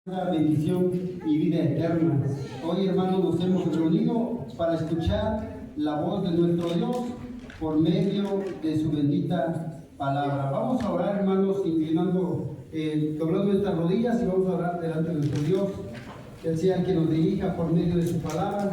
Bendición y vida eterna. Hoy, hermanos, nos hemos reunido para escuchar la voz de nuestro Dios por medio de su bendita palabra. Vamos a orar, hermanos, inclinando, doblando nuestras rodillas, y vamos a orar delante de nuestro Dios, que Él sea el que nos dirija por medio de su palabra.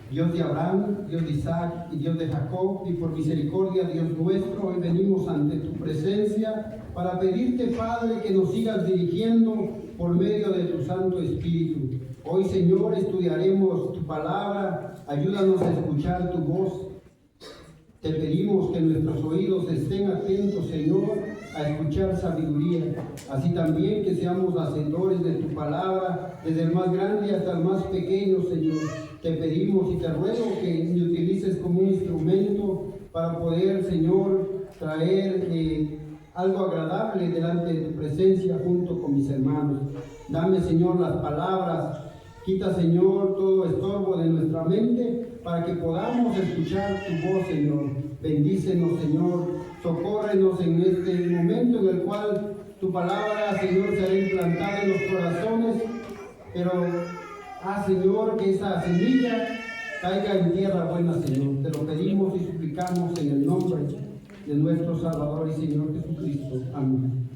Dios de Abraham, Dios de Isaac y Dios de Jacob, y por misericordia, Dios nuestro, hoy venimos ante tu presencia para pedirte, Padre, que nos sigas dirigiendo por medio de tu Santo Espíritu. Hoy, Señor, estudiaremos tu palabra, ayúdanos a escuchar tu voz. Te pedimos que nuestros oídos estén atentos, Señor, a escuchar sabiduría, así también que seamos hacedores de tu palabra, desde el más grande hasta el más pequeño, Señor. Te pedimos y te ruego que me utilices como un instrumento para poder, Señor, traer algo agradable delante de tu presencia junto con mis hermanos. Dame, Señor, las palabras. Quita, Señor, todo estorbo de nuestra mente para que podamos escuchar tu voz, Señor. Bendícenos, Señor. Socórrenos en este momento en el cual tu palabra, Señor, será implantada en los corazones, pero Señor, que esa semilla caiga en tierra buena, Señor. Te lo pedimos y suplicamos en el nombre de nuestro Salvador y Señor Jesucristo. Amén.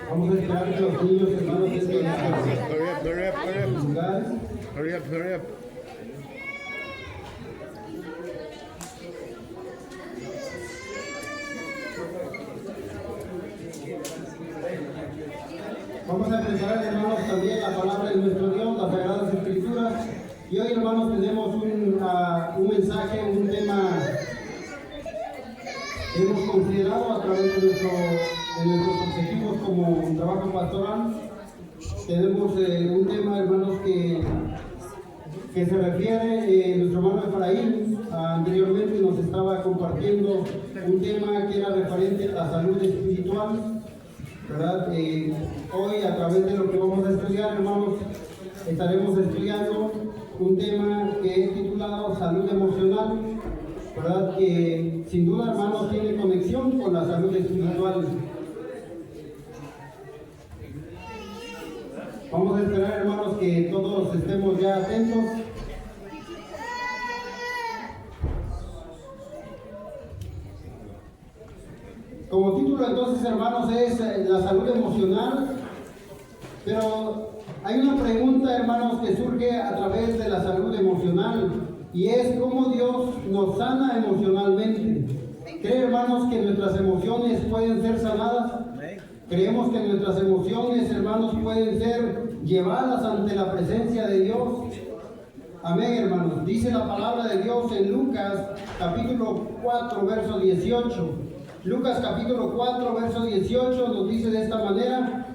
Vamos a esperar que los niños, hermanos, estén en sus lugares. Hurry up. Vamos a preparar, hermanos, también la palabra de nuestro Dios, las Sagradas Escrituras. Y hoy, hermanos, tenemos un mensaje, un tema que hemos considerado a través de nuestros objetivos como trabajo pastoral. Tenemos un tema, hermanos, que se refiere, nuestro hermano Efraín anteriormente nos estaba compartiendo un tema que era referente a la salud espiritual, ¿verdad? Hoy, a través de lo que vamos a estudiar, hermanos, estaremos estudiando un tema que es titulado Salud Emocional, ¿verdad? Que sin duda, hermanos, tiene conexión con la salud espiritual. Vamos a esperar, hermanos, que todos estemos ya atentos. Como título, entonces, hermanos, es la salud emocional. Pero hay una pregunta, hermanos, que surge a través de la salud emocional, y es cómo Dios nos sana emocionalmente. ¿Cree, hermanos, que nuestras emociones pueden ser sanadas? Creemos que nuestras emociones, hermanos, pueden ser llevadas ante la presencia de Dios. Amén, hermanos. Dice la palabra de Dios en Lucas capítulo 4, verso 18. Lucas capítulo 4, verso 18 nos dice de esta manera: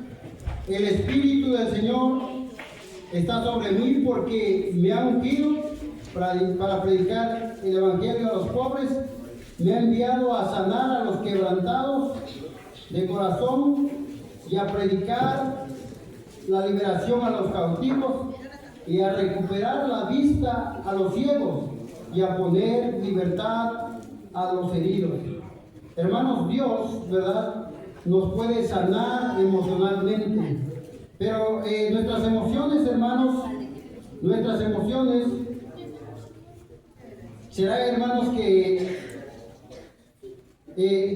el Espíritu del Señor está sobre mí porque me ha ungido para predicar el Evangelio a los pobres, me ha enviado a sanar a los quebrantados de corazón y a predicar la liberación a los cautivos y a recuperar la vista a los ciegos y a poner libertad a los heridos. Hermanos, Dios, ¿verdad?, nos puede sanar emocionalmente, pero nuestras emociones, hermanos, será, hermanos, que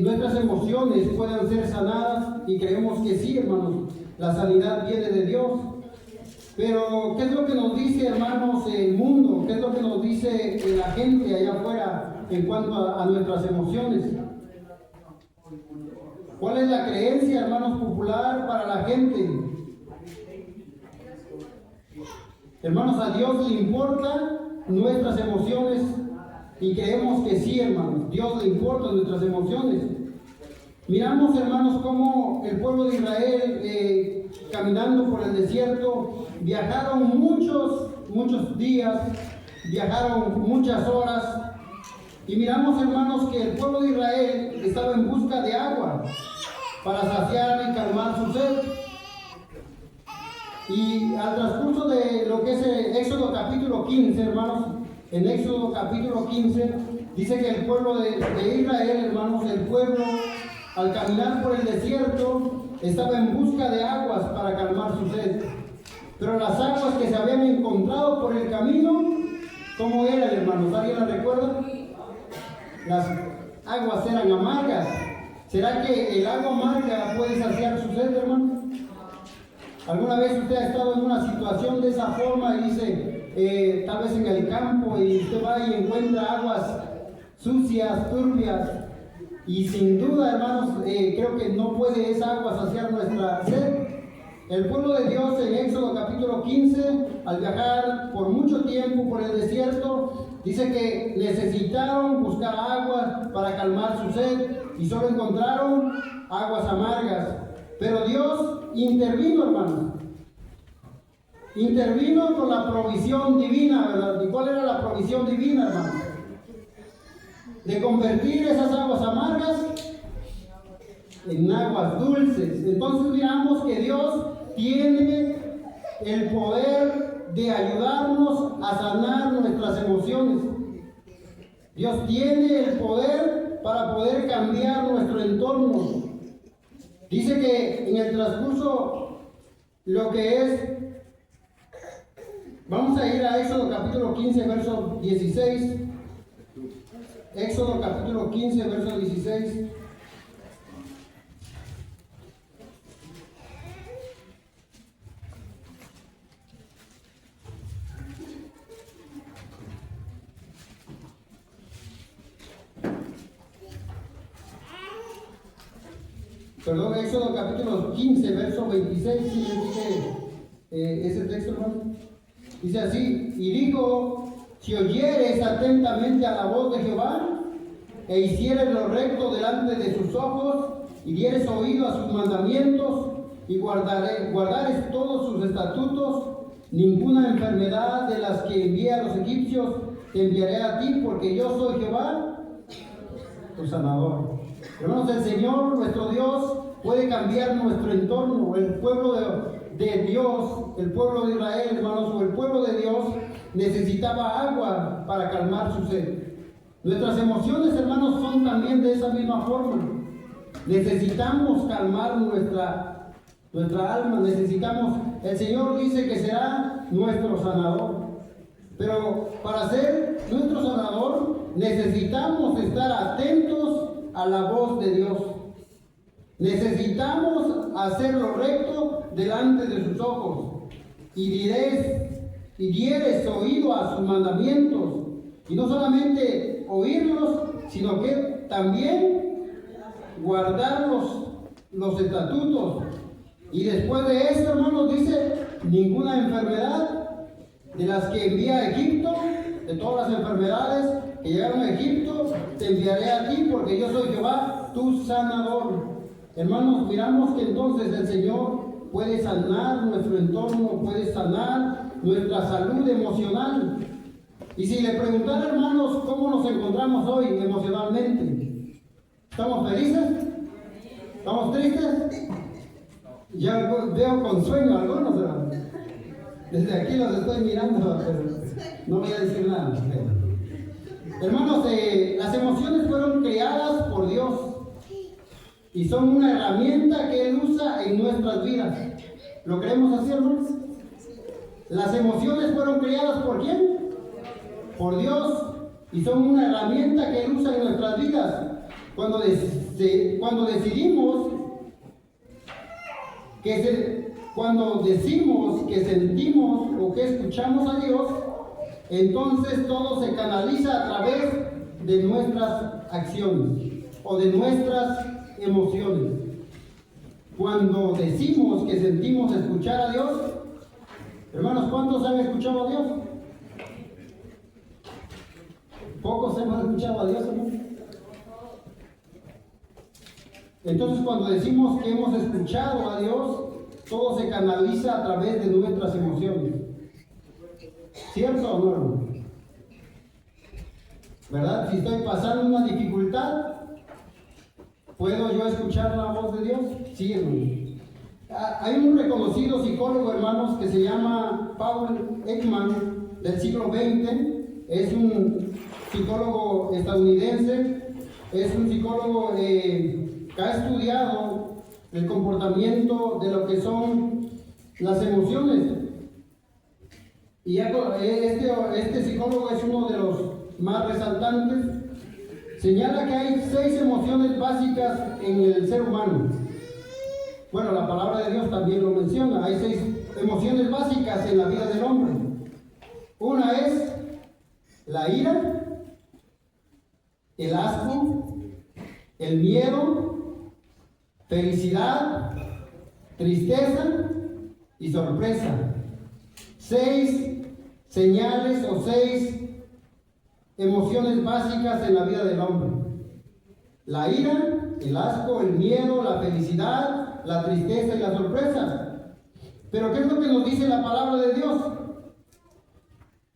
nuestras emociones puedan ser sanadas, y creemos que sí, hermanos, la sanidad viene de Dios. Pero ¿qué es lo que nos dice, hermanos, el mundo? ¿Qué es lo que nos dice la gente allá afuera en cuanto a nuestras emociones? ¿Cuál es la creencia, hermanos, popular para la gente? Hermanos, a Dios le importa nuestras emociones Y creemos que sí, hermanos, Dios le importan nuestras emociones. Miramos, hermanos, cómo el pueblo de Israel, caminando por el desierto, viajaron muchos días, viajaron muchas horas. Y miramos, hermanos, que el pueblo de Israel estaba en busca de agua para saciar y calmar su sed. Y al transcurso de lo que es Éxodo capítulo 15, hermanos, en Éxodo capítulo 15, dice que el pueblo de Israel, hermanos, el pueblo, al caminar por el desierto, estaba en busca de aguas para calmar su sed. Pero las aguas que se habían encontrado por el camino, ¿cómo eran, hermanos? ¿Alguien las recuerda? Las aguas eran amargas. ¿Será que el agua amarga puede saciar su sed, hermano? ¿Alguna vez usted ha estado en una situación de esa forma y dice, tal vez en el campo, y usted va y encuentra aguas sucias, turbias, y sin duda, hermanos, creo que no puede esa agua saciar nuestra sed? El pueblo de Dios en Éxodo capítulo 15, al viajar por mucho tiempo por el desierto, dice que necesitaron buscar agua para calmar su sed y solo encontraron aguas amargas. Pero Dios intervino, hermanos. Intervino con la provisión divina, ¿verdad? ¿Y cuál era la provisión divina, hermanos? De convertir esas aguas amargas en aguas dulces. Entonces miramos que Dios tiene el poder de ayudarnos a sanar nuestras emociones. Dios tiene el poder para poder cambiar nuestro entorno. Dice que en el transcurso, lo que es, vamos a ir a Éxodo capítulo 15, verso 16. Éxodo capítulo 15, verso 16. Perdón, Éxodo capítulo 15, verso 26, si dice ese texto, hermano. Dice así, y dijo, si oyeres atentamente a la voz de Jehová, e hicieres lo recto delante de sus ojos, y dieres oído a sus mandamientos, y guardares todos sus estatutos, ninguna enfermedad de las que envié a los egipcios te enviaré a ti, porque yo soy Jehová, tu sanador. Hermanos, el Señor, nuestro Dios, puede cambiar nuestro entorno. El pueblo de Dios, el pueblo de Israel, hermanos, o el pueblo de Dios, necesitaba agua para calmar su sed. Nuestras emociones, hermanos, son también de esa misma forma. Necesitamos calmar nuestra alma, necesitamos, el Señor dice que será nuestro sanador. Pero para ser nuestro sanador, necesitamos estar atentos a la voz de Dios. Necesitamos hacer lo recto delante de sus ojos. Y dieres oído a sus mandamientos. Y no solamente oírlos, sino que también guardar los estatutos. Y después de eso, hermanos, dice, ninguna enfermedad de las que envié a Egipto, de todas las enfermedades que llegaron a Egipto, te enviaré a ti, porque yo soy Jehová, tu sanador. Hermanos, miramos que entonces el Señor puede sanar nuestro entorno, puede sanar nuestra salud emocional. Y si le preguntara, hermanos, cómo nos encontramos hoy emocionalmente, ¿estamos felices? ¿Estamos tristes? Ya veo con sueño algunos, hermanos. Desde aquí los estoy mirando, pero no voy a decir nada. Hermanos, las emociones fueron creadas por Dios y son una herramienta que Él usa en nuestras vidas. ¿Lo creemos así, hermanos? Las emociones fueron creadas ¿por quién? Por Dios, y son una herramienta que Él usa en nuestras vidas. Cuando decidimos cuando decimos que sentimos o que escuchamos a Dios, entonces todo se canaliza a través de nuestras acciones o de nuestras emociones. Cuando decimos que sentimos escuchar a Dios, hermanos, ¿cuántos han escuchado a Dios? Pocos hemos escuchado a Dios, hermano? Entonces, cuando decimos que hemos escuchado a Dios, todo se canaliza a través de nuestras emociones. ¿Cierto o no, hermano? ¿Verdad? Si estoy pasando una dificultad, ¿puedo yo escuchar la voz de Dios? Sí, hermano. Hay un reconocido psicólogo, hermanos, que se llama Paul Ekman, del siglo XX. Es un psicólogo estadounidense, es un psicólogo que ha estudiado el comportamiento de lo que son las emociones. Y este psicólogo es uno de los más resaltantes. Señala que hay 6 emociones básicas en el ser humano. Bueno, la palabra de Dios también lo menciona. Hay 6 emociones básicas en la vida del hombre. Una es la ira, el asco, el miedo, felicidad, tristeza y sorpresa. 6 señales o 6 emociones básicas en la vida del hombre. La ira, el asco, el miedo, la felicidad, la tristeza y la sorpresa. Pero ¿qué es lo que nos dice la palabra de Dios?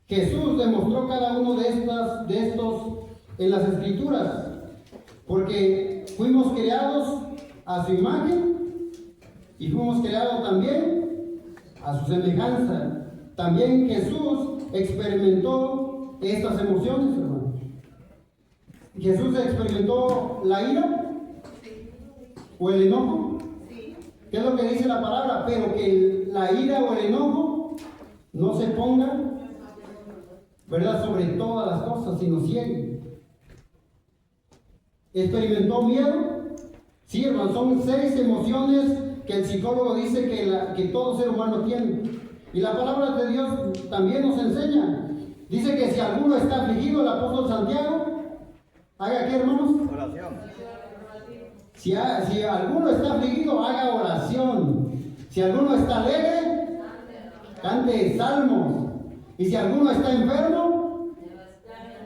Jesús demostró cada uno de estos en las Escrituras, porque fuimos creados a su imagen y fuimos creados también a su semejanza. También Jesús experimentó estas emociones, hermano. Jesús experimentó la ira o el enojo. ¿Qué es lo que dice la palabra? Pero que la ira o el enojo no se ponga, ¿verdad?, sobre todas las cosas, sino ciegue. ¿Experimentó miedo? Sí, hermano, son 6 emociones que el psicólogo dice que todo ser humano tiene. Y la palabra de Dios también nos enseña. Dice que si alguno está afligido, el apóstol Santiago, ¿haga qué, hermanos? Oración. Si alguno está afligido, haga oración. Si alguno está alegre, cante salmos. Y si alguno está enfermo,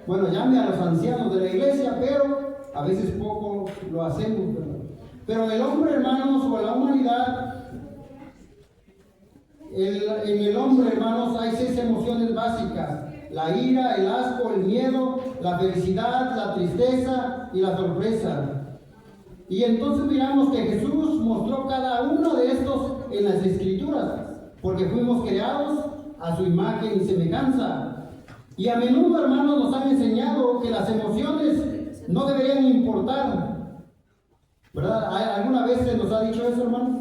bueno, llame a los ancianos de la iglesia, pero a veces poco lo hacemos, ¿verdad? Pero el hombre, hermanos, o la humanidad, en el hombre, hermanos, hay 6 emociones básicas: la ira, el asco, el miedo, la felicidad, la tristeza y la sorpresa. Y entonces miramos que Jesús mostró cada uno de estos en las Escrituras, porque fuimos creados a su imagen y semejanza. Y a menudo, hermanos, nos han enseñado que las emociones no deberían importar, ¿verdad? ¿Alguna vez se nos ha dicho eso, hermanos?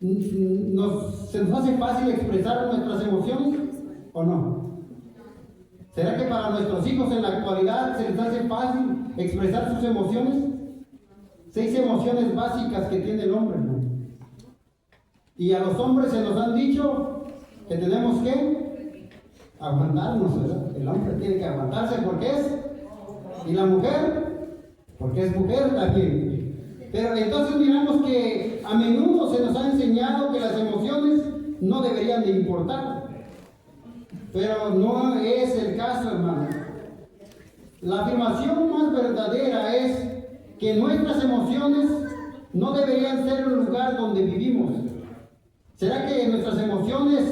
¿Se nos hace fácil expresar nuestras emociones o no? ¿Será que para nuestros hijos en la actualidad se les hace fácil expresar sus emociones? 6 emociones básicas que tiene el hombre, ¿no? Y a los hombres se nos han dicho que tenemos que aguantarnos, ¿verdad? El hombre tiene que aguantarse porque es, y la mujer porque es mujer también. Pero entonces miramos que a menudo se nos ha enseñado que las emociones no deberían de importar, pero no es el caso, hermano. La afirmación más verdadera es que nuestras emociones no deberían ser el lugar donde vivimos. ¿Será que nuestras emociones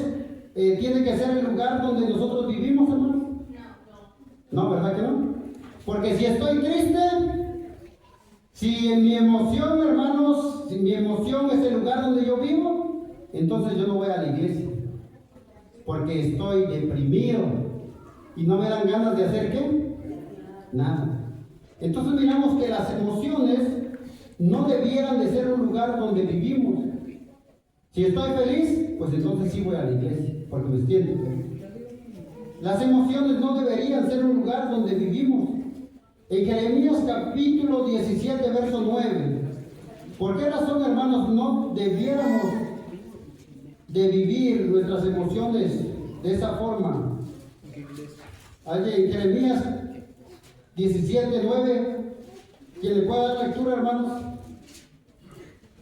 tienen que ser el lugar donde nosotros vivimos, hermano? No, ¿verdad que no? Porque si estoy triste, si en mi emoción, hermanos, si mi emoción es el lugar donde yo vivo, entonces yo no voy a la iglesia, porque estoy deprimido y no me dan ganas de hacer ¿qué? Nada. Entonces miramos que las emociones no debieran de ser un lugar donde vivimos. Si estoy feliz, pues entonces sí voy a la iglesia, porque me siento feliz. Las emociones no deberían ser un lugar donde vivimos. En Jeremías capítulo 17, verso 9. ¿Por qué razón, hermanos, no debiéramos de vivir nuestras emociones de esa forma? En Jeremías 17, 9. ¿Quién le puede dar lectura, hermanos?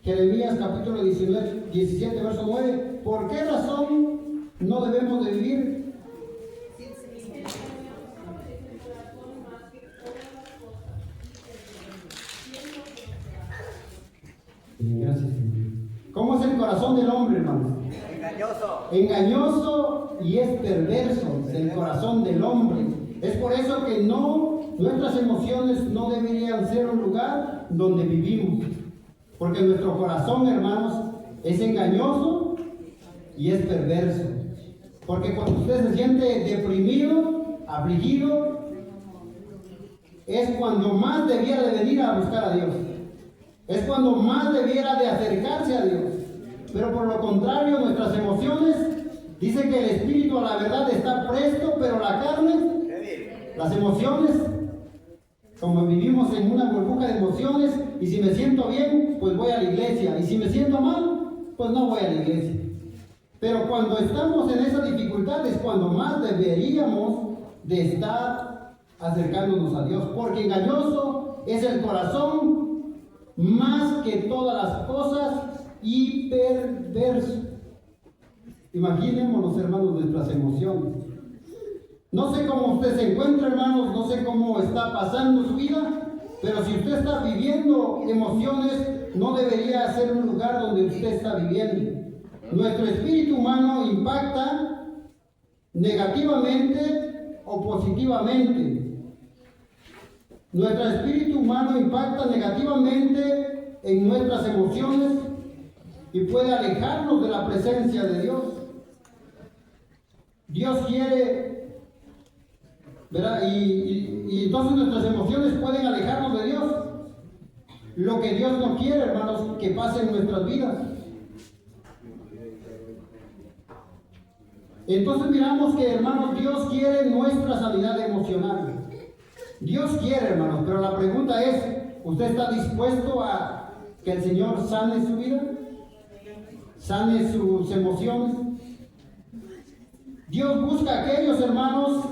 Jeremías capítulo 17, verso 9. ¿Por qué razón no debemos de vivir? corazón del hombre, hermanos? Engañoso. Engañoso y es perverso el corazón del hombre. Es por eso que nuestras emociones no deberían ser un lugar donde vivimos. Porque nuestro corazón, hermanos, es engañoso y es perverso. Porque cuando usted se siente deprimido, afligido, es cuando más debiera de venir a buscar a Dios. Es cuando más debiera de acercarse a Dios. Pero por lo contrario, nuestras emociones, dice que el espíritu a la verdad está presto, pero la carne, las emociones, como vivimos en una burbuja de emociones, y si me siento bien, pues voy a la iglesia, y si me siento mal, pues no voy a la iglesia. Pero cuando estamos en esa dificultad es cuando más deberíamos de estar acercándonos a Dios, porque engañoso es el corazón más que todas las cosas y perverso. Imaginémonos, hermanos, nuestras emociones. No sé cómo usted se encuentra, hermanos, no sé cómo está pasando su vida, pero si usted está viviendo emociones, no debería ser un lugar donde usted está viviendo. Nuestro espíritu humano impacta negativamente o positivamente. Nuestro espíritu humano impacta negativamente en nuestras emociones y puede alejarnos de la presencia de Dios. Dios quiere, ¿verdad? Y entonces nuestras emociones pueden alejarnos de Dios. Lo que Dios no quiere, hermanos, que pase en nuestras vidas. Entonces miramos que, hermanos, Dios quiere nuestra sanidad emocional. Dios quiere, hermanos, pero la pregunta es, ¿usted está dispuesto a que el Señor sane su vida? ¿Sane sus emociones? Dios busca a aquellos, hermanos,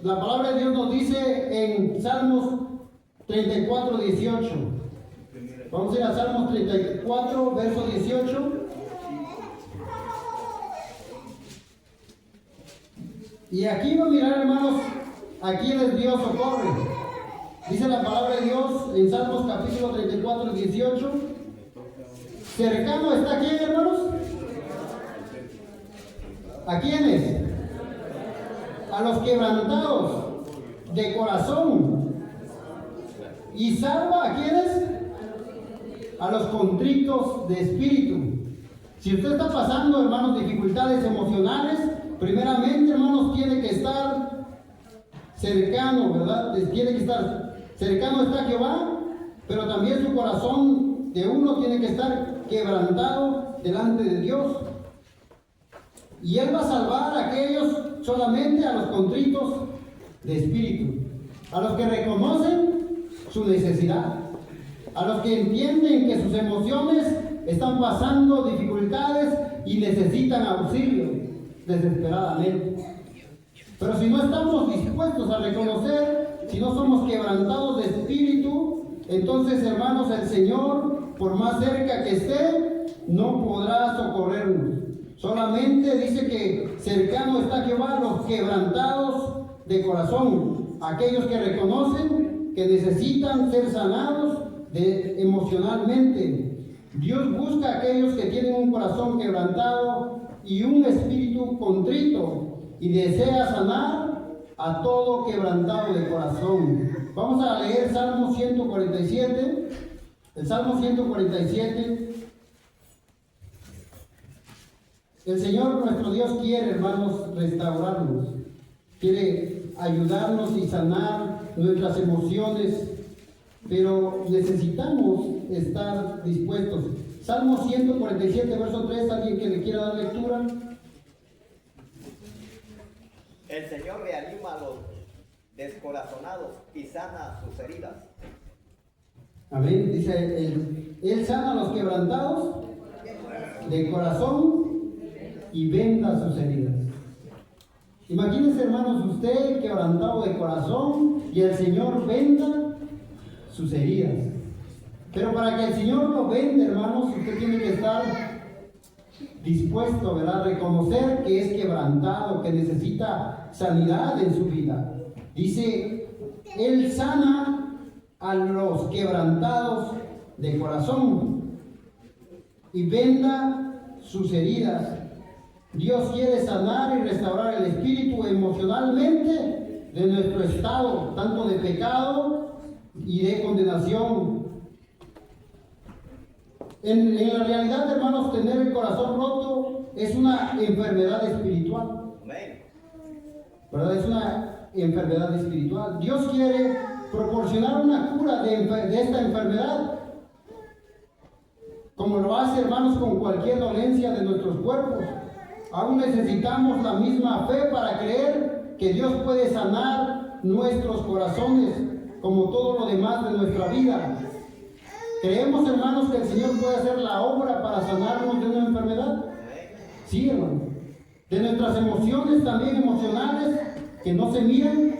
la palabra de Dios nos dice en Salmos 34, 18. Vamos a ir a Salmos 34, verso 18. Y aquí va a mirar, hermanos, a quiénes Dios socorre. Dice la palabra de Dios en Salmos capítulo 34, 18. Cercano está quién, hermanos. ¿A quiénes? A los quebrantados de corazón. ¿Y salva a quiénes? A los contritos de espíritu. Si usted está pasando, hermanos, dificultades emocionales, primeramente, hermanos, tiene que estar cercano, ¿verdad? Tiene que estar cercano está Jehová, pero también su corazón de uno tiene que estar quebrantado delante de Dios. Y Él va a salvar a aquellos solamente a los contritos de espíritu, a los que reconocen su necesidad, a los que entienden que sus emociones están pasando dificultades y necesitan auxilio desesperadamente. Pero si no estamos dispuestos a reconocer, si no somos quebrantados de espíritu, entonces, hermanos, el Señor, por más cerca que esté, no podrá socorrernos. Solamente dice que cercano está Jehová a los quebrantados de corazón, aquellos que reconocen que necesitan ser sanados emocionalmente. Dios busca a aquellos que tienen un corazón quebrantado y un espíritu contrito y desea sanar a todo quebrantado de corazón. Vamos a leer Salmo 147. El Salmo 147. El Señor nuestro Dios quiere, hermanos, restaurarnos. Quiere ayudarnos y sanar nuestras emociones, pero necesitamos estar dispuestos. Salmo 147, verso 3, ¿alguien que le quiera dar lectura? El Señor reanima a los descorazonados y sana sus heridas. Amén. Dice, Él sana a los quebrantados de corazón y venda sus heridas. Imagínense, hermanos, usted quebrantado de corazón y el Señor venda sus heridas. Pero para que el Señor lo venda, hermanos, usted tiene que estar dispuesto, ¿verdad? A reconocer que es quebrantado, que necesita sanidad en su vida. Dice, Él sana a los quebrantados de corazón y venda sus heridas. Dios quiere sanar y restaurar el espíritu emocionalmente de nuestro estado, tanto de pecado y de condenación. En la realidad, hermanos, tener el corazón roto es una enfermedad espiritual. ¿Verdad? Es una enfermedad espiritual. Dios quiere proporcionar una cura de esta enfermedad, como lo hace, hermanos, con cualquier dolencia de nuestros cuerpos. Aún necesitamos la misma fe para creer que Dios puede sanar nuestros corazones, como todo lo demás de nuestra vida. ¿Creemos, hermanos, que el Señor puede hacer la obra para sanarnos de una enfermedad? Sí, hermanos. De nuestras emociones también emocionales, que no se miran,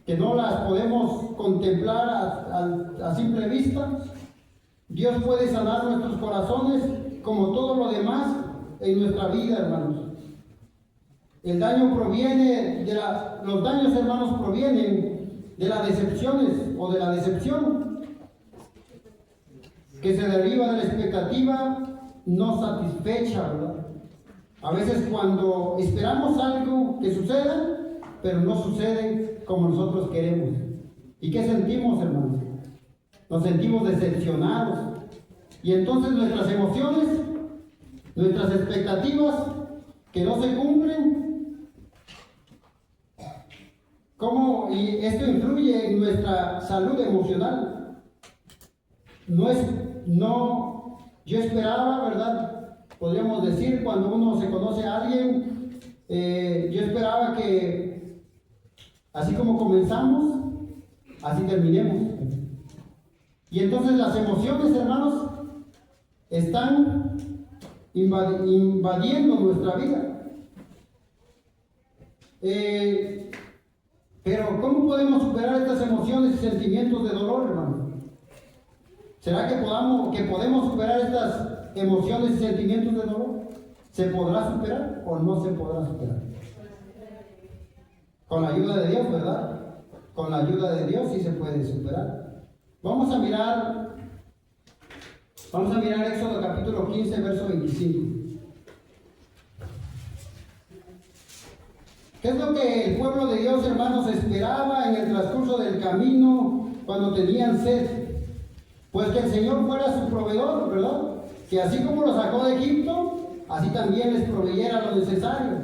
que no las podemos contemplar a simple vista. Dios puede sanar nuestros corazones como todo lo demás en nuestra vida, hermanos. El daño proviene los daños, hermanos, provienen de las decepciones o de la decepción que se deriva de la expectativa no satisfecha, ¿verdad? A veces cuando esperamos algo que suceda, pero no sucede como nosotros queremos. ¿Y qué sentimos, hermanos? Nos sentimos decepcionados. Y entonces nuestras emociones, nuestras expectativas que no se cumplen, y esto influye en nuestra salud emocional. Yo esperaba, ¿verdad? Podríamos decir, cuando uno se conoce a alguien, yo esperaba que así como comenzamos, así terminemos. Y entonces las emociones, hermanos, están invadiendo nuestra vida. Pero ¿cómo podemos superar estas emociones y sentimientos de dolor, hermanos? ¿Será que podemos superar estas emociones y sentimientos de dolor? ¿Se podrá superar o no se podrá superar? Con la ayuda de Dios, ¿verdad? Con la ayuda de Dios sí se puede superar. Vamos a mirar Éxodo capítulo 15, verso 25. ¿Qué es lo que el pueblo de Dios, hermanos, esperaba en el transcurso del camino cuando tenían sed? Pues que el Señor fuera su proveedor, ¿verdad? Que así como lo sacó de Egipto, así también les proveyera lo necesario.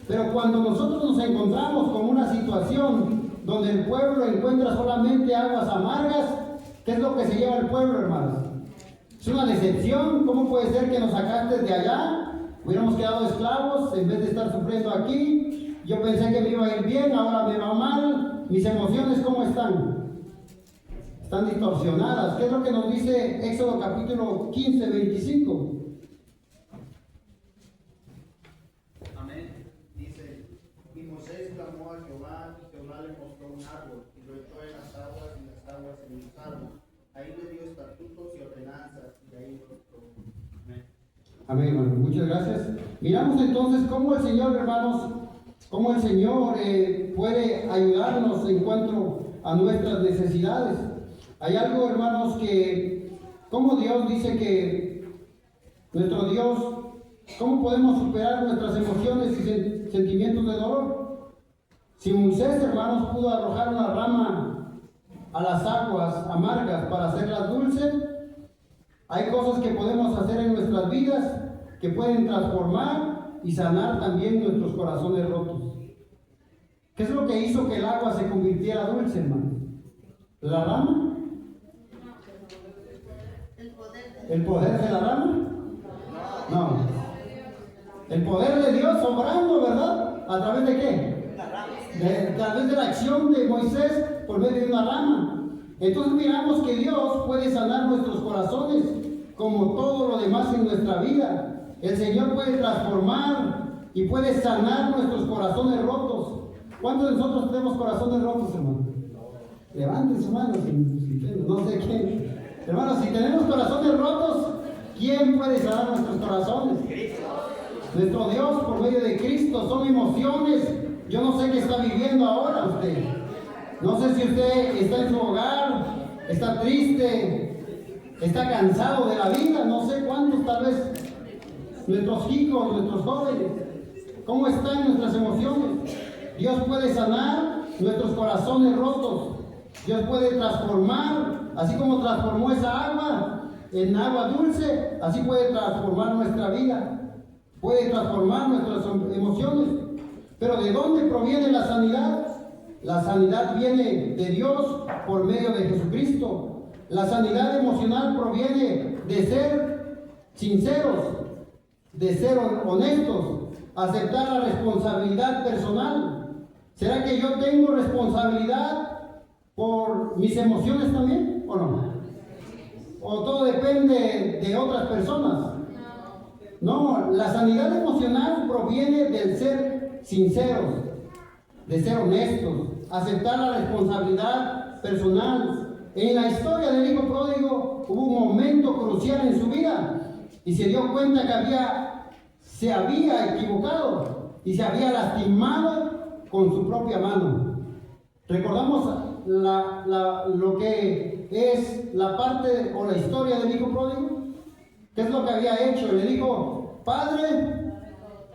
Pero cuando nosotros nos encontramos con una situación donde el pueblo encuentra solamente aguas amargas, ¿qué es lo que se lleva el pueblo, hermanos? Es una decepción. ¿Cómo puede ser que nos sacaste de allá? Hubiéramos quedado esclavos en vez de estar sufriendo aquí. Yo pensé que me iba a ir bien, ahora me va mal. Mis emociones, ¿cómo están? Están distorsionadas. ¿Qué es lo que nos dice Éxodo capítulo 15, 25? Amén. Dice, y Moisés clamó a Jehová, y Jehová le mostró un árbol, y lo echó en las aguas, y las aguas se inundaron. Ahí le dio estatutos y ordenanzas, y ahí lo tocó. Amén. Amén, hermano. Muchas gracias. Miramos entonces cómo el Señor, hermanos, cómo el Señor puede ayudarnos en cuanto a nuestras necesidades. Hay algo, hermanos, como Dios dice que nuestro Dios, ¿cómo podemos superar nuestras emociones y sentimientos de dolor? Si Moisés, hermanos, pudo arrojar una rama a las aguas amargas para hacerlas dulces, hay cosas que podemos hacer en nuestras vidas que pueden transformar y sanar también nuestros corazones rotos. ¿Qué es lo que hizo que el agua se convirtiera dulce, hermano? ¿La rama? ¿El poder de la rama? No. El poder de Dios obrando, ¿verdad? ¿A través de qué? A través de la acción de Moisés por medio de una rama. Entonces miramos que Dios puede sanar nuestros corazones como todo lo demás en nuestra vida. El Señor puede transformar y puede sanar nuestros corazones rotos. ¿Cuántos de nosotros tenemos corazones rotos, hermano? Levanten su mano, no sé quién. Hermanos, si tenemos corazones rotos, ¿quién puede sanar nuestros corazones? Nuestro Dios por medio de Cristo. Son emociones. Yo no sé qué está viviendo ahora usted. No sé si usted está en su hogar, está triste, está cansado de la vida. No sé cuántos tal vez nuestros hijos, nuestros jóvenes. ¿Cómo están nuestras emociones? Dios puede sanar nuestros corazones rotos. Dios puede transformar, así como transformó esa agua en agua dulce, así puede transformar nuestra vida, puede transformar nuestras emociones. Pero ¿de dónde proviene la sanidad? La sanidad viene de Dios por medio de Jesucristo. La sanidad emocional proviene de ser sinceros, de ser honestos, aceptar la responsabilidad personal. ¿Será que yo tengo responsabilidad por mis emociones también o no? ¿O todo depende de otras personas? No, la sanidad emocional proviene del ser sinceros, de ser honestos, aceptar la responsabilidad personal. En la historia del hijo pródigo hubo un momento crucial en su vida y se dio cuenta que se había equivocado y se había lastimado con su propia mano. Recordamos lo que es la parte o la historia del hijo pródigo. ¿Qué es lo que había hecho? Le dijo: Padre,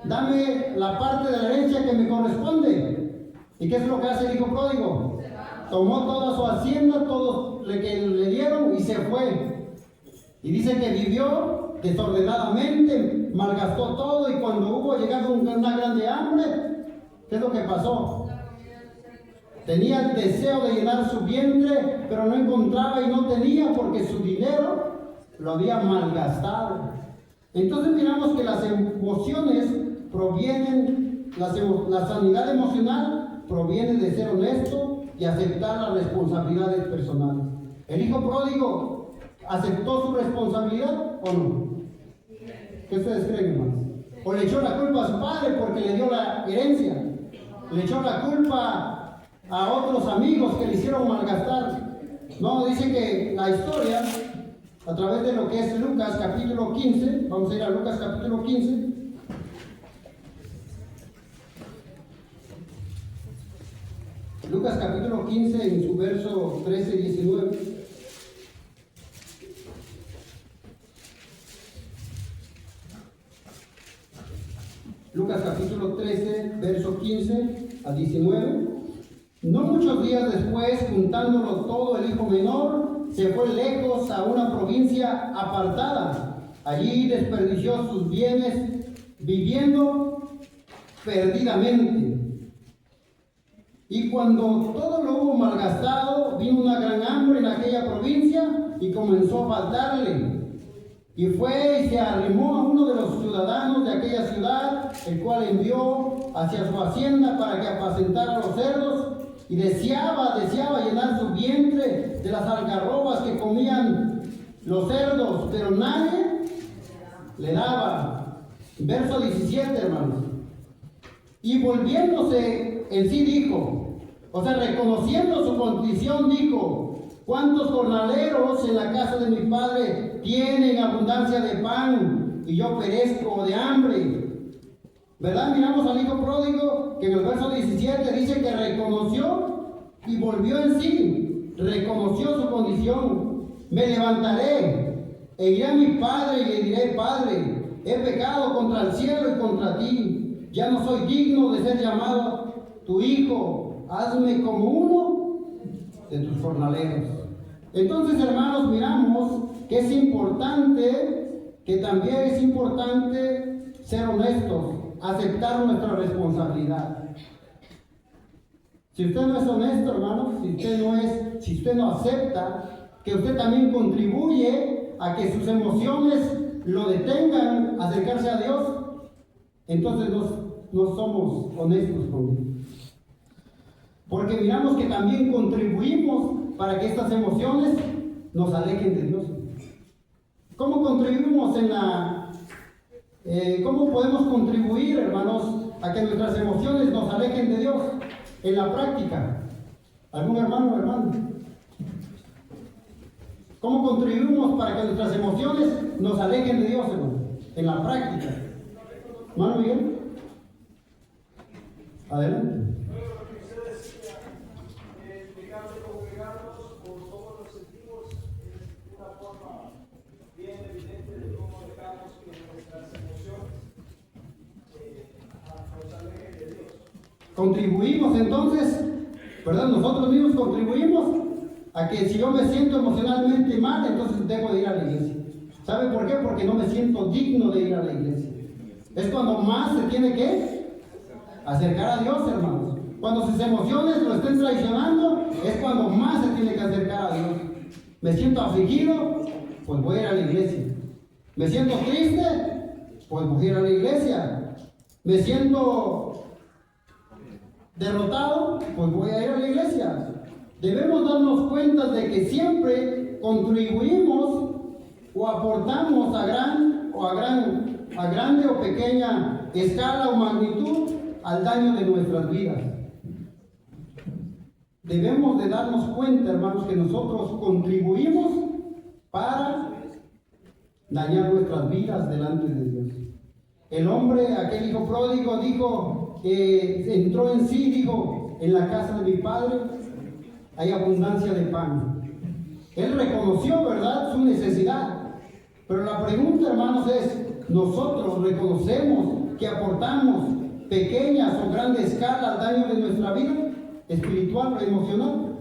dame la parte de la herencia que me corresponde. ¿Y qué es lo que hace el hijo pródigo? Tomó toda su hacienda, todo lo que le dieron y se fue. Y dice que vivió desordenadamente, malgastó todo, y cuando hubo llegado una grande hambre, ¿qué es lo que pasó? Tenía el deseo de llenar su vientre, pero no encontraba y no tenía porque su dinero lo había malgastado. Entonces miramos que las emociones provienen, la sanidad emocional proviene de ser honesto y aceptar las responsabilidades personales. ¿El hijo pródigo aceptó su responsabilidad o no? ¿Qué ustedes creen, hermanos? ¿O le echó la culpa a su padre porque le dio la herencia? ¿Le echó la culpa a otros amigos que le hicieron malgastar? No, dice que la historia, a través de lo que es Lucas capítulo 15, vamos a ir a Lucas capítulo 15. Lucas capítulo 15 en su verso 13 y 19. Lucas capítulo 13, verso 15 a 19. No muchos días después, juntándolo todo, el hijo menor se fue lejos a una provincia apartada. Allí desperdició sus bienes viviendo perdidamente. Y cuando todo lo hubo malgastado, vino una gran hambre en aquella provincia y comenzó a faltarle. Y fue y se arrimó a uno de los ciudadanos de aquella ciudad, el cual envió hacia su hacienda para que apacentara los cerdos, y deseaba llenar su vientre de las algarrobas que comían los cerdos, pero nadie le daba. Verso 17, hermanos. Y volviéndose en sí dijo, o sea, reconociendo su condición, dijo: ¿cuántos jornaleros en la casa de mi padre tienen abundancia de pan y yo perezco de hambre? ¿Verdad? Miramos al hijo pródigo que en el verso 17 dice que reconoció y volvió en sí, reconoció su condición. Me levantaré e iré a mi padre y le diré: Padre, he pecado contra el cielo y contra ti, ya no soy digno de ser llamado tu hijo, hazme como uno de tus jornaleros. Entonces, hermanos, miramos que es importante, que también es importante ser honestos, aceptar nuestra responsabilidad. Si usted no es honesto, hermano, si usted no acepta que usted también contribuye a que sus emociones lo detengan a acercarse a Dios, entonces no somos honestos con Dios. Porque miramos que también contribuimos para que estas emociones nos alejen de Dios. ¿Cómo contribuimos cómo podemos contribuir, hermanos, a que nuestras emociones nos alejen de Dios? En la práctica. ¿Algún hermano o hermana? ¿Cómo contribuimos para que nuestras emociones nos alejen de Dios, hermano? En la práctica. ¿Hermano Miguel? Adelante. Bien evidente de cómo dejamos que nuestras emociones Contribuimos entonces, ¿verdad? Nosotros mismos contribuimos a que si yo me siento emocionalmente mal, entonces debo de ir a la iglesia. ¿Sabe por qué? Porque no me siento digno de ir a la iglesia. Es cuando más se tiene que acercar a Dios, hermanos. Cuando sus emociones lo estén traicionando, es cuando más se tiene que acercar a Dios. Me siento afligido, pues voy a ir a la iglesia. Me siento triste, pues voy a ir a la iglesia. Me siento derrotado, pues voy a ir a la iglesia. Debemos darnos cuenta de que siempre contribuimos o aportamos a grande o pequeña escala o magnitud al daño de nuestras vidas. Debemos de darnos cuenta, hermanos, que nosotros contribuimos para dañar nuestras vidas delante de Dios. El hombre, aquel hijo pródigo, dijo que entró en sí, dijo, en la casa de mi padre hay abundancia de pan. Él reconoció, ¿verdad?, su necesidad. Pero la pregunta, hermanos, es, ¿nosotros reconocemos que aportamos pequeñas o grandes escala al daño de nuestra vida espiritual o emocional?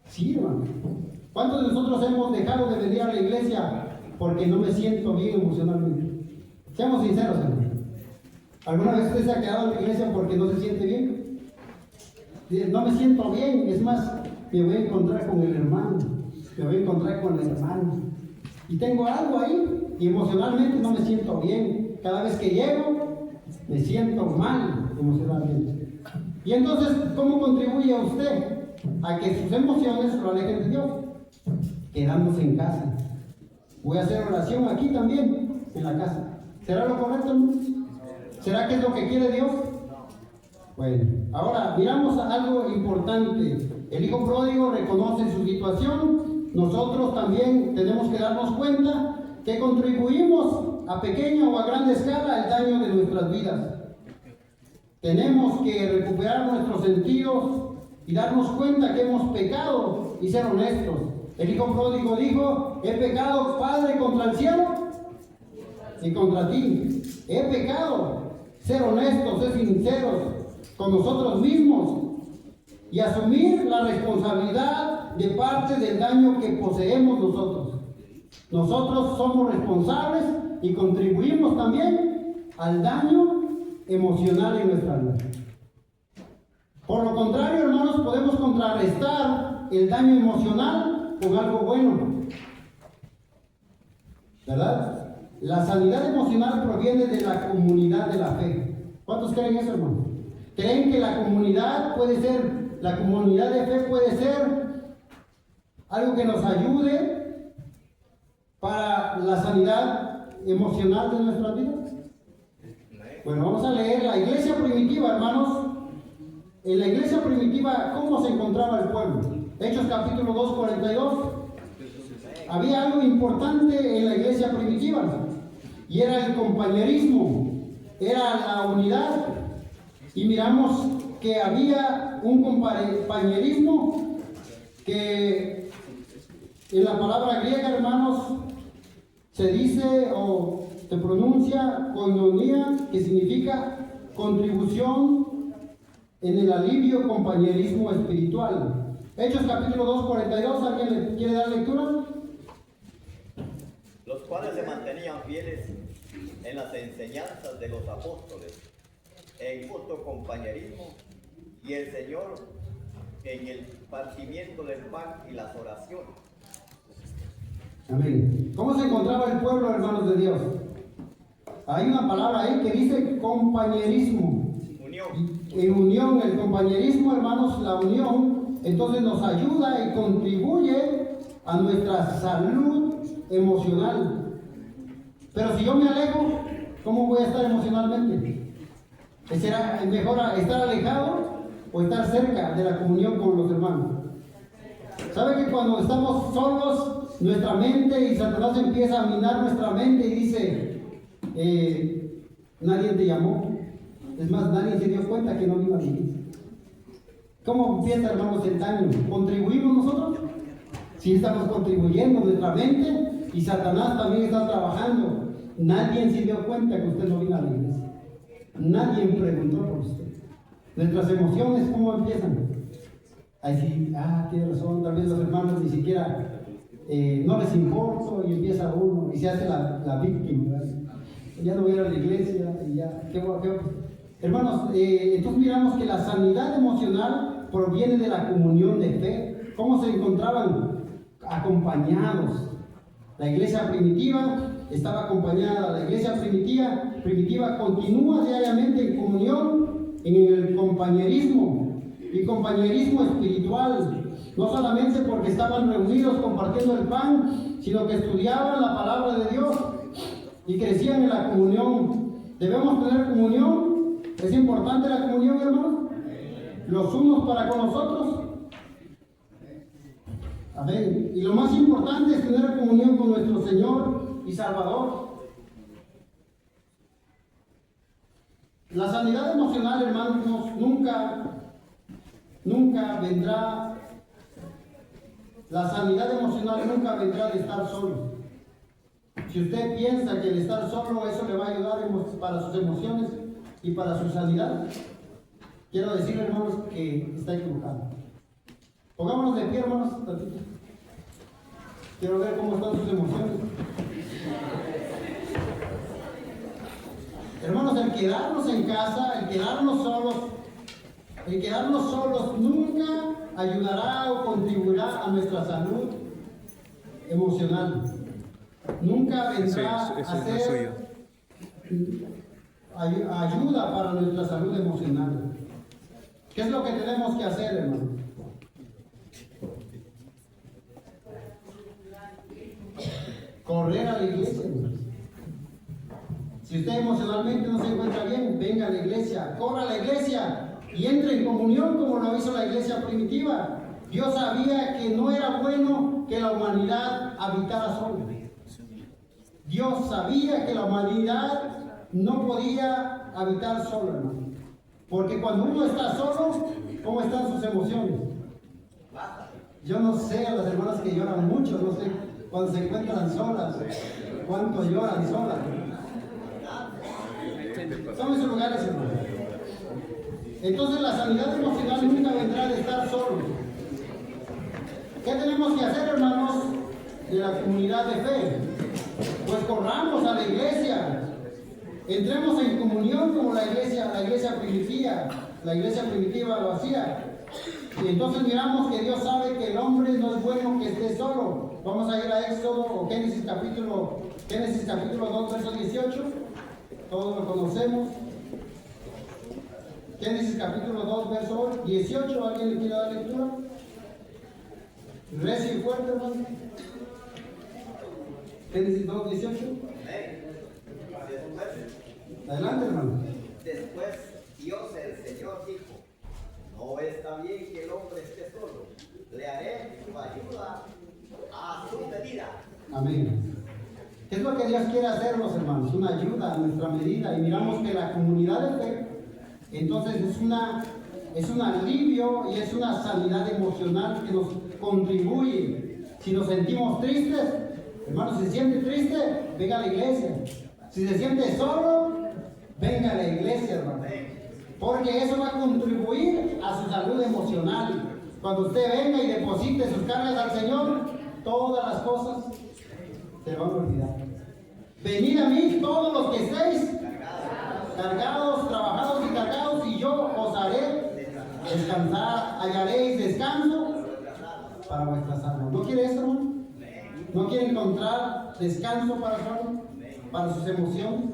Sí, hermano. ¿Cuántos de nosotros hemos dejado de venir a la iglesia porque no me siento bien emocionalmente? Seamos sinceros, hermano. ¿Alguna vez usted se ha quedado en la iglesia porque no se siente bien? No me siento bien, es más, me voy a encontrar con el hermano, me voy a encontrar con la hermana. Y tengo algo ahí, y emocionalmente no me siento bien. Cada vez que llego, me siento mal emocionalmente. Y entonces, ¿cómo contribuye a usted a que sus emociones lo alejen de Dios? Quedándose en casa. Voy a hacer oración aquí también, en la casa. ¿Será lo correcto, hermano? ¿Será que es lo que quiere Dios? Bueno, ahora miramos algo importante. El hijo pródigo reconoce su situación. Nosotros también tenemos que darnos cuenta que contribuimos a pequeña o a gran escala al daño de nuestras vidas. Tenemos que recuperar nuestros sentidos y darnos cuenta que hemos pecado y ser honestos. El hijo pródigo dijo, he pecado, Padre, contra el cielo y contra ti. He pecado. Ser honestos, ser sinceros con nosotros mismos y asumir la responsabilidad de parte del daño que poseemos nosotros. Nosotros somos responsables y contribuimos también al daño emocional en nuestra vida. Por lo contrario, hermanos, podemos contrarrestar el daño emocional con algo bueno, ¿verdad? La sanidad emocional proviene de la comunidad de la fe. ¿Cuántos creen eso, hermano? ¿Creen que la comunidad de fe puede ser algo que nos ayude para la sanidad emocional de nuestra vida? Bueno, vamos a leer la iglesia primitiva, hermanos. En la iglesia primitiva, ¿cómo se encontraba el pueblo? Hechos capítulo 2, 42. Había algo importante en la iglesia primitiva y era el compañerismo, era la unidad. Y miramos que había un compañerismo que en la palabra griega, hermanos, se dice o se pronuncia koinonia, que significa contribución en el alivio, compañerismo espiritual. Hechos capítulo 2, 42, ¿alguien le quiere dar lectura? Los cuales se mantenían fieles en las enseñanzas de los apóstoles, en justo compañerismo, y el Señor en el partimiento del pan y las oraciones. Amén. ¿Cómo se encontraba el pueblo, hermanos de Dios? Hay una palabra ahí que dice compañerismo. Unión. En unión, el compañerismo, hermanos, la unión, entonces nos ayuda y contribuye a nuestra salud emocional. Pero si yo me alejo, ¿cómo voy a estar emocionalmente? ¿Será mejor estar alejado o estar cerca de la comunión con los hermanos? ¿Sabe que cuando estamos solos, nuestra mente y Satanás empieza a minar nuestra mente y dice, nadie te llamó? Es más, nadie se dio cuenta que no vino a la iglesia. ¿Cómo empieza, hermanos, el daño? ¿Contribuimos nosotros? Sí, estamos contribuyendo nuestra mente y Satanás también está trabajando. Nadie se dio cuenta que usted no vino a la iglesia. Nadie preguntó por usted. Nuestras emociones, ¿cómo empiezan? Ahí sí, tiene razón, tal vez los hermanos ni siquiera no les importa y empieza uno y se hace la víctima, ¿verdad? Ya no voy a ir a la iglesia y ya, Hermanos, entonces miramos que la sanidad emocional proviene de la comunión de fe. ¿Cómo se encontraban? Acompañados. La iglesia primitiva estaba acompañada. La iglesia primitiva continúa diariamente en comunión, en el compañerismo, y compañerismo espiritual. No solamente porque estaban reunidos compartiendo el pan, sino que estudiaban la palabra de Dios y crecían en la comunión. Debemos tener comunión. ¿Es importante la comunión, hermanos? Los unos para con los otros. Amén. Y lo más importante es tener comunión con nuestro Señor y Salvador. La sanidad emocional, hermanos, nunca vendrá. La sanidad emocional nunca vendrá de estar solo. Si usted piensa que el estar solo eso le va a ayudar para sus emociones y para su sanidad, quiero decirle, hermanos, que está equivocado. Pongámonos de pie, hermanos. Quiero ver cómo están sus emociones. Hermanos, el quedarnos en casa, el quedarnos solos nunca ayudará o contribuirá a nuestra salud emocional. Nunca vendrá a ser ayuda para nuestra salud emocional. ¿Qué es lo que tenemos que hacer, hermanos? Correr a la iglesia, hermanos. Si usted emocionalmente no se encuentra bien, venga a la iglesia, corra a la iglesia y entre en comunión como lo hizo la iglesia primitiva. Dios sabía que no era bueno que la humanidad habitara sola. Dios sabía que la humanidad no podía habitar sola, hermano. Porque cuando uno está solo, ¿cómo están sus emociones? Yo no sé, a las hermanas que lloran mucho, no sé, cuando se encuentran solas, cuánto lloran solas. Son esos lugares, hermano. Entonces la sanidad emocional nunca vendrá de estar solos. ¿Qué tenemos que hacer, hermanos, de la comunidad de fe? Pues corramos a la iglesia. Entremos en comunión como la iglesia primitiva lo hacía. Y entonces miramos que Dios sabe que el hombre no es bueno que esté solo. Vamos a ir a Éxodo o Génesis capítulo 2, verso 18. Todos lo conocemos. Génesis capítulo 2, verso 18. ¿Alguien le quiere dar lectura? Recio y fuerte, hermano. Génesis 2, 18. Adelante, hermano. Después Dios el Señor dijo: no está bien que el hombre esté solo, le haré su ayuda a su medida. Amén. ¿Qué es lo que Dios quiere hacernos, hermanos? Una ayuda a nuestra medida. Y miramos que la comunidad de fe, entonces es un alivio y es una sanidad emocional que nos contribuye. Si nos sentimos tristes, hermanos, si se siente triste, venga a la iglesia. Si se siente solo, venga a la iglesia, hermano. Porque eso va a contribuir a su salud emocional. Cuando usted venga y deposite sus cargas al Señor, todas las cosas se van a olvidar. Venid a mí todos los que estéis cargados, trabajados y cargados, y yo os haré descansar, hallaréis descanso para vuestras almas. ¿No quiere eso, hermano? ¿No quiere encontrar descanso para su alma, para sus emociones?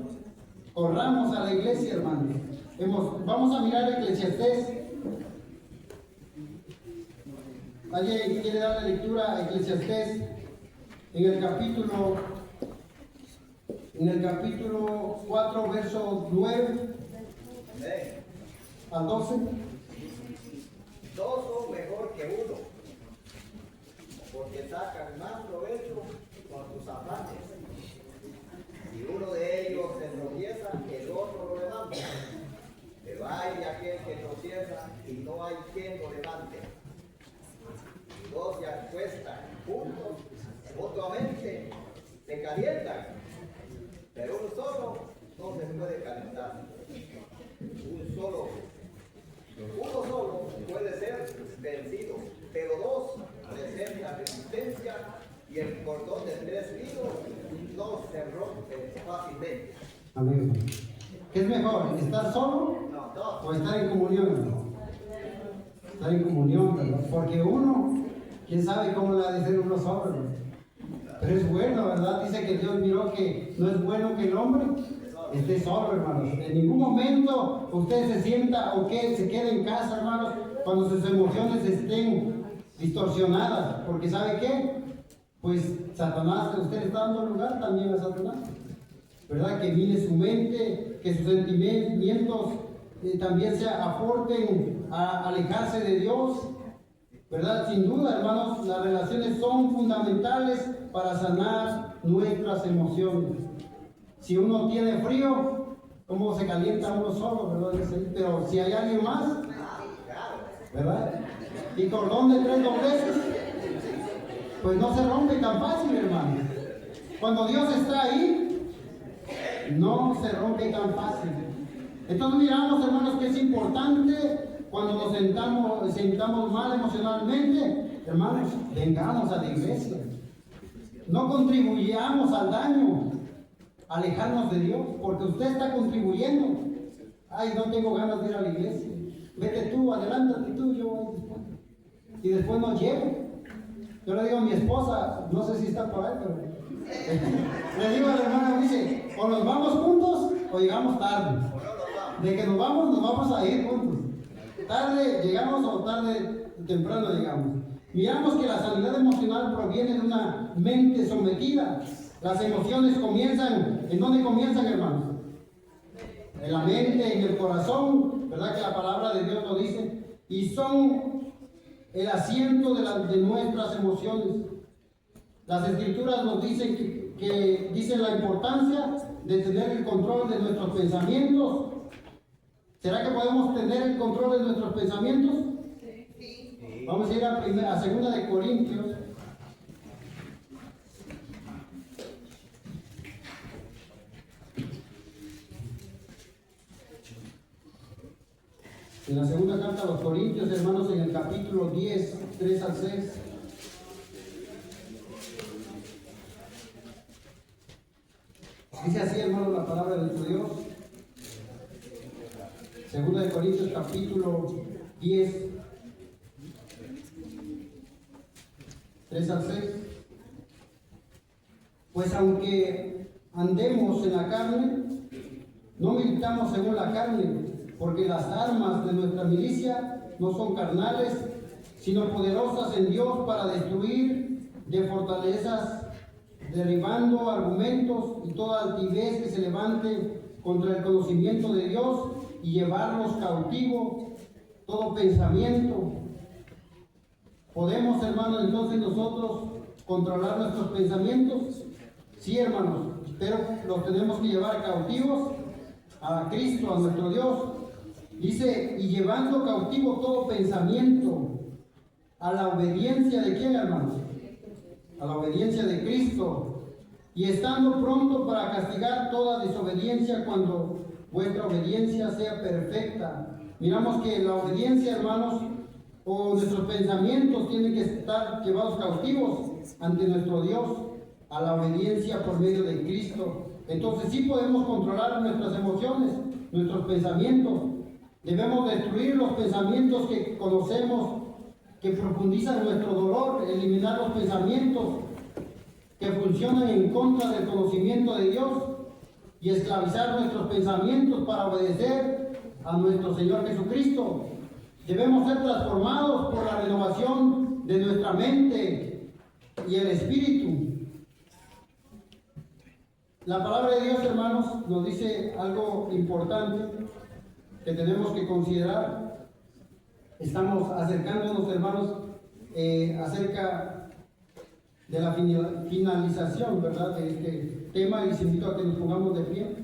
Corramos a la iglesia, hermanos. Vamos a mirar Eclesiastés. ¿Alguien quiere dar la lectura a Eclesiastés en el capítulo 4, verso 9 al 12? Dos son mejor que uno, porque sacan más provecho con sus afanes. Si uno de ellos se tropieza, el otro lo levanta. Pero hay de aquel que tropieza y no hay quien lo levante. Y dos se acuestan juntos, mutuamente se calientan, pero uno solo no se puede calentar. Un solo y el cordón de 3 kilos no se rompe fácilmente. Amén. ¿Qué es mejor? ¿Estar solo No, dos. o estar en comunión, hermano? Estar en comunión, ¿verdad? Porque uno, quién sabe cómo le ha de ser uno solo, ¿verdad? Pero es bueno, ¿verdad? Dice que Dios miró que no es bueno que el hombre esté solo, hermanos. En ningún momento usted se sienta o que se quede en casa, hermanos, cuando sus emociones estén distorsionadas. Porque ¿sabe qué? Pues Satanás, usted le está dando lugar también a Satanás, ¿verdad? Que mire su mente, que sus sentimientos también se aporten a alejarse de Dios, ¿verdad? Sin duda, hermanos, las relaciones son fundamentales para sanar nuestras emociones. Si uno tiene frío, ¿cómo se calienta uno solo, verdad? Pero si hay alguien más, ¿verdad? Y cordón de 3 dobleces, pues no se rompe tan fácil, hermano. Cuando Dios está ahí, no se rompe tan fácil. Entonces miramos, hermanos, que es importante cuando nos sentamos mal emocionalmente, hermanos, vengamos a la iglesia. No contribuyamos al daño, alejarnos de Dios, porque usted está contribuyendo. Ay, no tengo ganas de ir a la iglesia. Vete tú, adelántate tú, yo voy después. Y después no llego. Yo le digo a mi esposa, no sé si está por ahí, pero le digo a la hermana, me dice, o nos vamos juntos o llegamos tarde. De que nos vamos a ir juntos. Tarde llegamos o tarde temprano llegamos. Miramos que la sanidad emocional proviene de una mente sometida. Las emociones comienzan, ¿en dónde comienzan, hermanos? En la mente, en el corazón, ¿verdad que la palabra de Dios lo dice? Y son el asiento de nuestras emociones. Las escrituras nos dicen que dicen la importancia de tener el control de nuestros pensamientos. ¿Será que podemos tener el control de nuestros pensamientos? Sí. Vamos a ir a 2 de Corintios. En la segunda carta a los Corintios, hermanos, en el capítulo 10, 3 al 6. Dice así, hermanos, la palabra de nuestro Dios. Segunda de Corintios, capítulo 10, 3 al 6. Pues aunque andemos en la carne, no militamos según la carne, porque las armas de nuestra milicia no son carnales, sino poderosas en Dios para destruir de fortalezas, derribando argumentos y toda altivez que se levante contra el conocimiento de Dios y llevarlos cautivos, todo pensamiento. ¿Podemos, hermanos, entonces nosotros controlar nuestros pensamientos? Sí, hermanos, pero los tenemos que llevar cautivos a Cristo, a nuestro Dios. Dice, y llevando cautivo todo pensamiento a la obediencia de quién, hermanos? A la obediencia de Cristo, y estando pronto para castigar toda desobediencia cuando vuestra obediencia sea perfecta. Miramos que la obediencia, hermanos, o nuestros pensamientos tienen que estar llevados cautivos ante nuestro Dios, a la obediencia por medio de Cristo. Entonces sí podemos controlar nuestras emociones, nuestros pensamientos. Debemos destruir los pensamientos que conocemos, que profundizan nuestro dolor, eliminar los pensamientos que funcionan en contra del conocimiento de Dios y esclavizar nuestros pensamientos para obedecer a nuestro Señor Jesucristo. Debemos ser transformados por la renovación de nuestra mente y el espíritu. La palabra de Dios, hermanos, nos dice algo importante que tenemos que considerar. Estamos acercándonos, hermanos, acerca de la finalización, ¿verdad?, de este tema, y les invito a que nos pongamos de pie.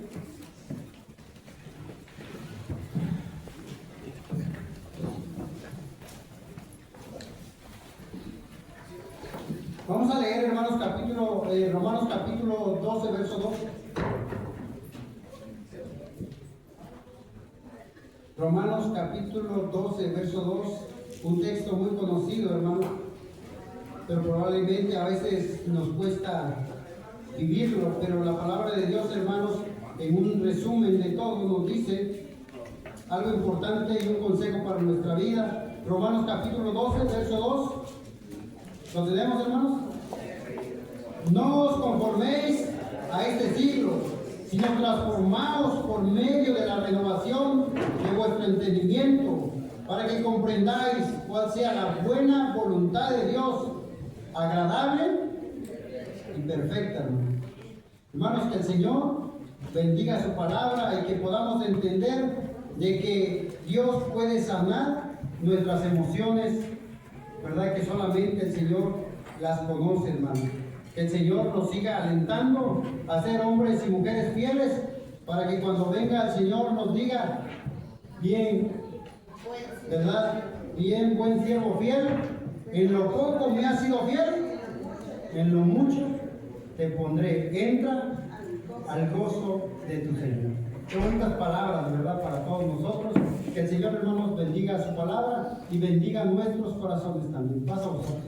Vamos a leer, hermanos, Romanos capítulo 12, verso 2. Romanos capítulo 12, verso 2, un texto muy conocido, hermano. pero probablemente a veces nos cuesta vivirlo. Pero la palabra de Dios, hermanos, en un resumen de todo nos dice algo importante y un consejo para nuestra vida. Romanos capítulo 12, verso 2. ¿Lo tenemos, hermanos? No os conforméis a este siglo, sino transformaos por medio de la renovación de vuestro entendimiento, para que comprendáis cuál sea la buena voluntad de Dios, agradable y perfecta, hermanos. Hermanos, que el Señor bendiga su palabra y que podamos entender de que Dios puede sanar nuestras emociones, ¿verdad? Que solamente el Señor las conoce, hermano. Que el Señor nos siga alentando a ser hombres y mujeres fieles, para que cuando venga el Señor nos diga: bien, ¿verdad? Bien, buen siervo fiel, en lo poco me has sido fiel, en lo mucho te pondré, entra al gozo de tu Señor. Qué bonitas palabras, ¿verdad? Para todos nosotros. Que el Señor, hermanos, bendiga su palabra y bendiga nuestros corazones también. Pasa a vosotros.